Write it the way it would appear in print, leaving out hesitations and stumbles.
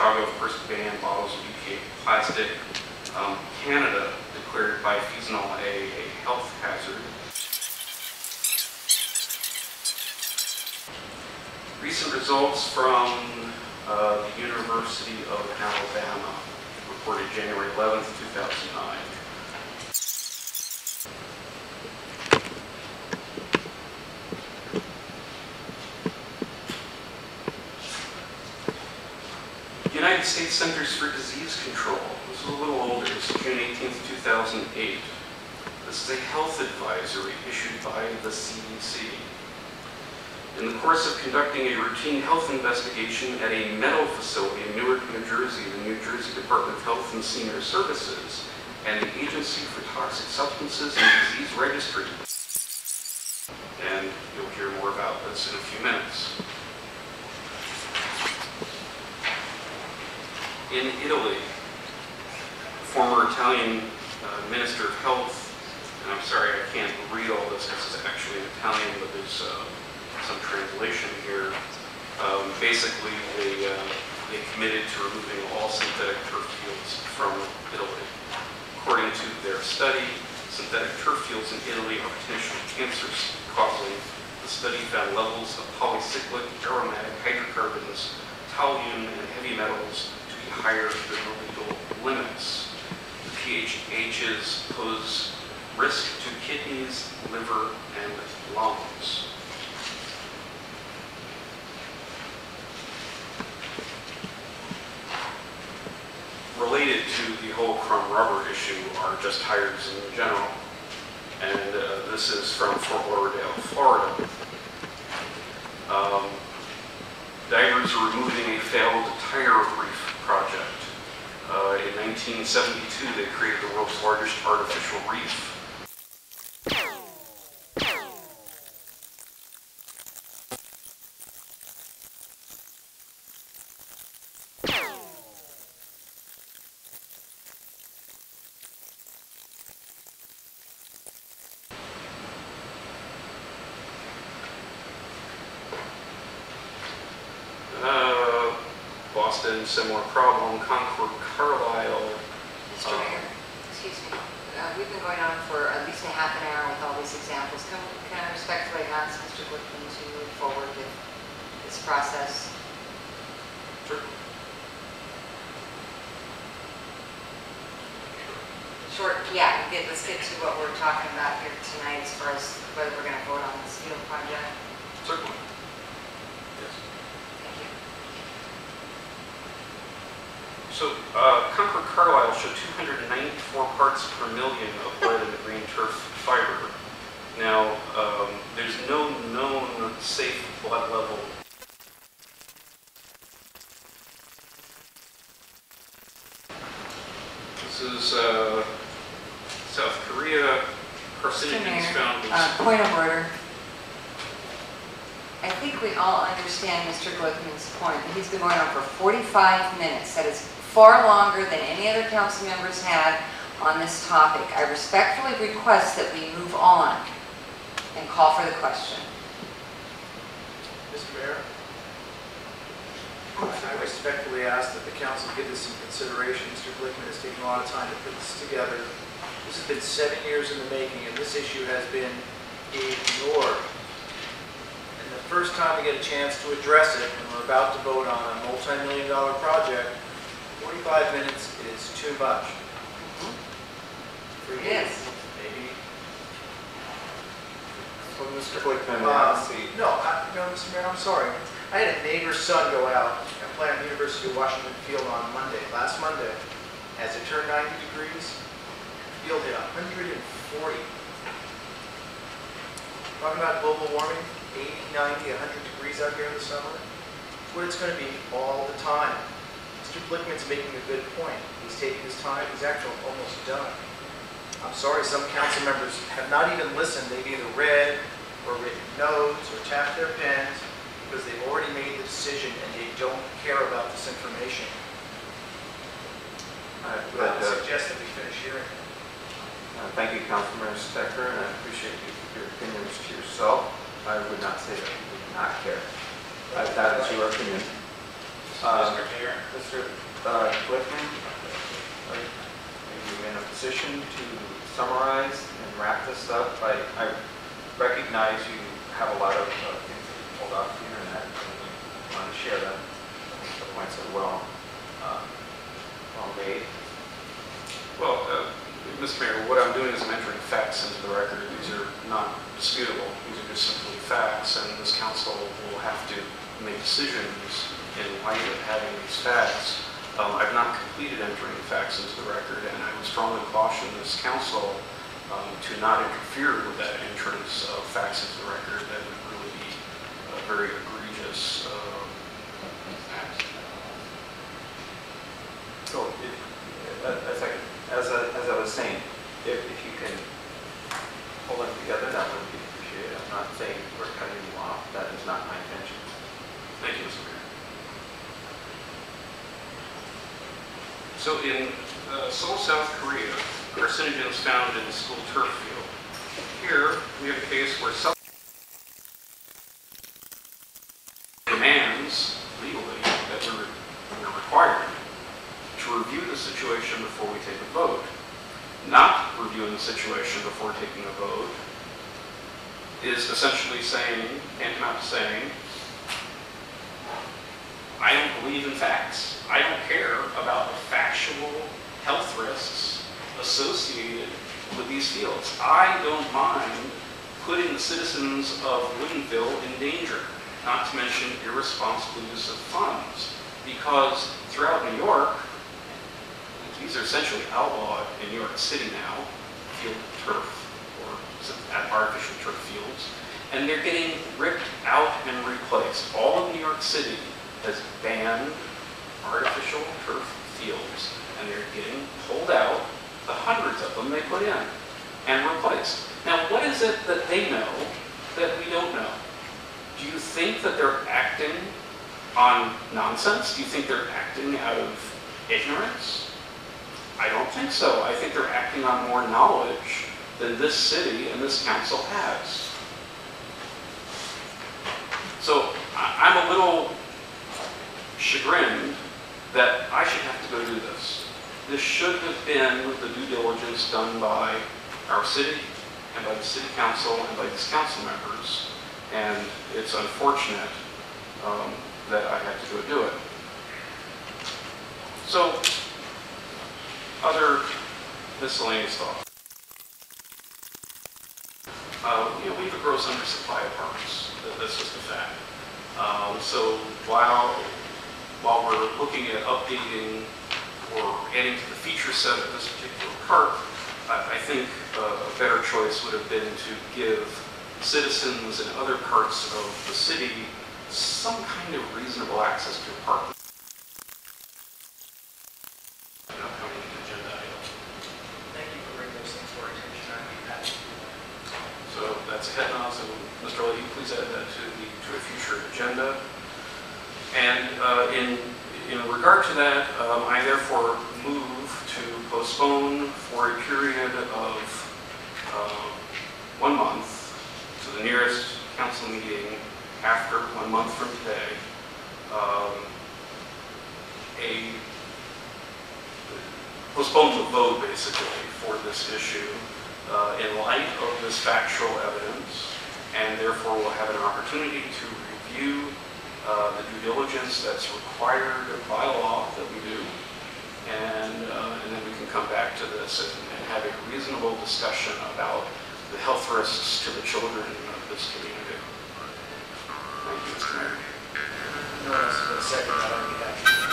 Chicago, of course, banned bottles of BPA plastic. Canada declared bisphenol A a health hazard. Recent results from the University of Alabama, reported January 11th, 2009. United States Centers for Disease Control. This is a little older. This is June 18th, 2008. This is a health advisory issued by the CDC. In the course of conducting a routine health investigation at a metal facility in Newark, New Jersey, the New Jersey Department of Health and Senior Services and the Agency for Toxic Substances and Disease Registry. And you'll hear more about this in a few minutes. In Italy, former Italian Minister of Health, and I'm sorry I can't read all this, this is actually in Italian, but there's some translation here. Basically, they committed to removing all synthetic turf fields from Italy. According to their study, synthetic turf fields in Italy are potentially cancer-causing. The study found levels of polycyclic aromatic hydrocarbons, toluene, and heavy metals higher than the legal limits. The PHHs pose risk to kidneys, liver, and lungs. Related to the whole crumb rubber issue are just tires in general. And this is from Fort Lauderdale, Florida. Divers are removing a failed tire reef project. In 1972, they created the world's largest artificial reef. Boston, similar problem. Concord, Carlisle. Mr. Mayor, excuse me. We've been going on for at least a half an hour with all these examples. Can I respectfully ask Mr. Glickman to move forward with this process? Sure. Short, yeah. Let's get to what we're talking about here tonight as far as whether we're going to vote on this field project. Certainly. Yes. Thank you. So, Concord Carlisle showed 294 parts per million of lead in the green turf fiber. Now, there's no known safe blood level. This is South Korea. Carcinogens found in... Point of order. I think we all understand Mr. Glickman's point. He's been going on for 45 minutes. That is far longer than any other council members had on this topic. I respectfully request that we move on and call for the question. Mr. Mayor, I respectfully ask that the council give this some consideration. Mr. Glickman has taken a lot of time to put this together. This has been 7 years in the making, and this issue has been ignored. And the first time we get a chance to address it, when we're about to vote on a multi-million-dollar project, 45 minutes is too much. For you, maybe. Well, Mr. Glickman, no, Mr. Mayor, I'm sorry. I had a neighbor's son go out and play on the University of Washington field on last Monday. As it turned 90 degrees, the field hit 140. Talking about global warming, 80, 90, 100 degrees out here in the summer. It's what it's going to be all the time. Mr. Glickman's making a good point. He's taking his time. He's actually almost done. I'm sorry, some council members have not even listened. They've either read or written notes or tapped their pens because they've already made the decision and they don't care about this information. I would suggest that we finish hearing. Thank you, Councilmember Stecker, and I appreciate your opinions to yourself. I would not say that you do not care. That is your opinion. Mr. Mayor. Mr. summarize and wrap this up, I recognize you have a lot of things that you pulled off the internet, and you want to share them. I think the points are well made. Well, Mr. Mayor, what I'm doing is I'm entering facts into the record. These are not disputable. These are just simply facts, and this council will have to make decisions in light of having these facts. I've not completed entering facts into the record, and I would strongly caution this council to not interfere with that entrance of facts into the record. That would really be a very egregious act. So, as I was saying, if you can pull them together, that would be appreciated. I'm not saying we're cutting you off. That is not my intention. Thank you, Mr. Mayor. So in Seoul, South Korea, carcinogen is found in the school turf field. Here, we have a case where some demands legally that we're required to review the situation before we take a vote. Not reviewing the situation before taking a vote is essentially saying, tantamount to saying, I don't believe in facts. I don't care about the factual health risks associated with these fields. I don't mind putting the citizens of Woodinville in danger, not to mention irresponsible use of funds, because throughout New York, these are essentially outlawed in New York City now, field turf or artificial turf fields, and they're getting ripped out and replaced. All of New York City has banned artificial turf fields, and they're getting pulled out, the hundreds of them they put in, and replaced. Now, what is it that they know that we don't know? Do you think that they're acting on nonsense? Do you think they're acting out of ignorance? I don't think so. I think they're acting on more knowledge than this city and this council has. So I'm a little chagrined that I should have to go do this. This should have been the due diligence done by our city and by the city council and by these council members, and it's unfortunate that I had to go do it. So, other miscellaneous thoughts. We have a gross undersupply of parks. That's just a fact. So while we're looking at updating or adding to the feature set of this particular park, I think a better choice would have been to give citizens in other parts of the city some kind of reasonable access to a park. An upcoming agenda item. Thank you for bringing those things to our attention. I'd be happy to do that. So that's a head nod. So Mr. Lee, please add that to a future agenda. And in regard to that, I therefore move to postpone for a period of 1 month to the nearest council meeting after 1 month from today, postpone the vote basically for this issue in light of this factual evidence, and therefore we'll have an opportunity to review the due diligence that's required by law that we do, and then we can come back to this and have a reasonable discussion about the health risks to the children of this community. Thank you, Mr. Mayor. No one else is going to second that on behalf.